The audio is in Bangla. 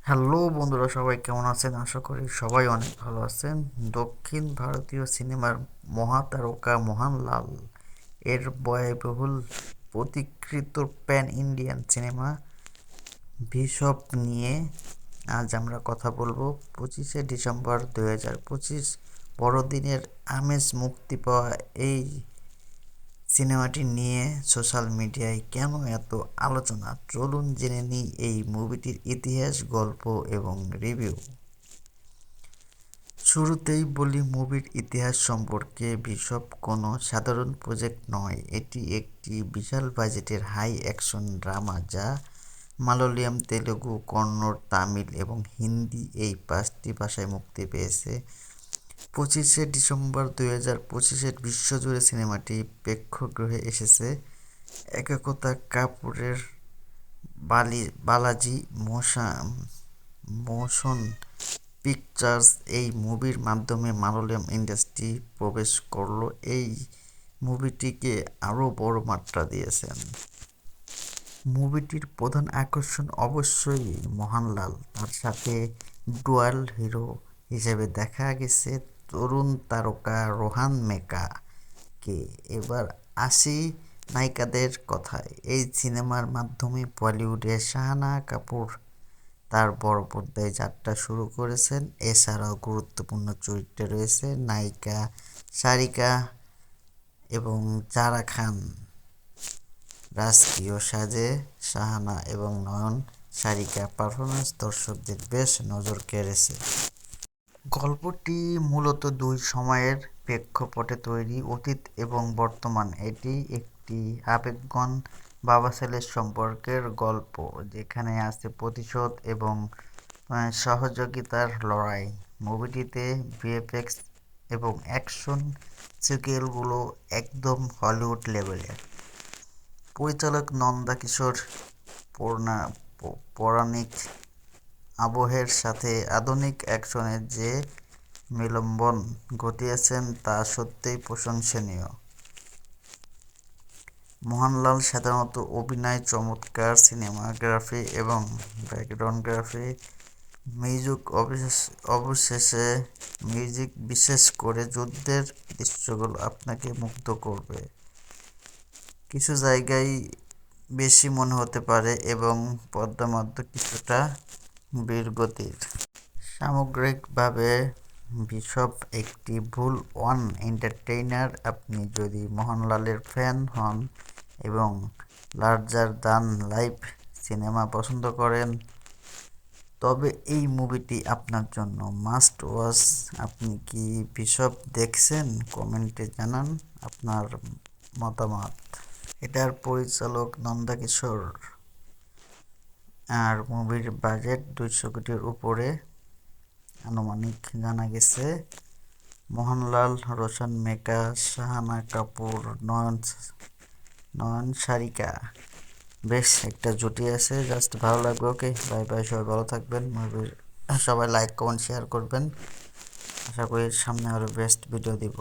হ্যালো বন্ধুরা, সবাই কেমন আছেন? আশা করি সবাই অনেক ভালো আছেন। দক্ষিণ ভারতীয় সিনেমার মহাতারকা মোহনলাল এর ব্যয়বহুল প্রতিকৃত প্যান ইন্ডিয়ান সিনেমা ভিশপ নিয়ে আজ আমরা কথা বলবো। 25শে ডিসেম্বর 2025 বড়দিনের আমেজ মুক্তি পাওয়া এই সিনেমাটি নিয়ে সোশ্যাল মিডিয়ায় কেন এত আলোচনা, চলুন জেনে নিই এই মুভিটির ইতিহাস, গল্প এবং রিভিউ। শুরুতেই বলি মুভির ইতিহাস সম্পর্কে। ভিশপ কোনো সাধারণ প্রজেক্ট নয়, এটি একটি বিশাল বাজেটের হাই অ্যাকশন ড্রামা যা মালয়ালম, তেলুগু, কন্নড়, তামিল এবং হিন্দি এই 5টি ভাষায় মুক্তি পেয়েছে। 25শে ডিসেম্বর 2025 বিশ্বজুড়ে সিনেমাটি প্রেক্ষাগৃহে এসেছে। একতা কাপুরের বালাজি মোশন পিকচার্স এই মুভির মাধ্যমে মালয়ালম ইন্ডাস্ট্রি প্রবেশ করলো। এই মুভিটিকে আরও বড় মাত্রা দিয়েছেন। মুভিটির প্রধান আকর্ষণ অবশ্যই মোহনলাল। তার সাথে ডুয়াল হিরো হিসেবে দেখা গেছে তরুণ তারকা রোহান মেকাকে। এবার আসি নায়িকাদের কথায়। এই সিনেমার মাধ্যমে বলিউডে শাহানা কাপুর তার বড় পর্দায় যাত্রা শুরু করেছেন। এছাড়াও গুরুত্বপূর্ণ চরিত্রে রয়েছে নায়িকা সারিকা এবং জারা খান। রাজকীয় সাজে শাহানা এবং নয়ন সারিকার পারফরমেন্স দর্শকদের বেশ নজর কেড়েছে। গল্পটি মূলত দুই সময়ের প্রেক্ষাপটে তৈরি, অতীত এবং বর্তমান। এটি একটি আবেগঘন বাবা-ছেলের সম্পর্কের গল্প, যেখানে আছে প্রতিশোধ এবং সহযোগিতার লড়াই। মুভিটিতে ভিএফএক্স এবং অ্যাকশন সিকুয়েলগুলো একদম হলিউড লেভেলের। পরিচালক নন্দা কিশোর পৌরাণিক আবহের সাথে আধুনিক অ্যাকশনের যে মেলবন্ধন ঘটিয়েছেন তা সত্যিই প্রশংসনীয়। মোহনলাল সাধারণত অভিনয় চমৎকার, সিনেমাটোগ্রাফি এবং ব্যাকগ্রাউন্ডোগ্রাফি, মিউজিক বিশেষ করে যুদ্ধের দৃশ্যগুলো আপনাকে মুগ্ধ করবে। কিছু জায়গায় বেশি মনে হতে পারে এবং পর্দার মধ্যে কিছুটা বীরগতির। সামগ্রিকভাবে ভিশপ একটি ফুল অন এন্টারটেইনার। আপনি যদি মোহনলালের ফ্যান হন এবং লার্জার দ্যান লাইফ সিনেমা পছন্দ করেন, তবে এই মুভিটি আপনার জন্য মাস্ট ওয়াচ। আপনি কি ভিশপ দেখছেন? কমেন্টে জানান আপনার মতামত। এটার পরিচালক নন্দা কিশোর আর মুভির বাজেট 200 কোটির উপরে আনুমানিক জানা গেছে। মোহনলাল, রোশন মেকা, শাহানা কাপুর, নয়ন সারিকা, বেশ একটা জুটি আছে। জাস্ট ভালো লাগবে। ওকে, বাই বাই, সবাই ভালো থাকবেন। মুভির সবাই লাইক, কমেন্ট, শেয়ার করবেন। আশা করি সামনে আরও বেস্ট ভিডিও দিব।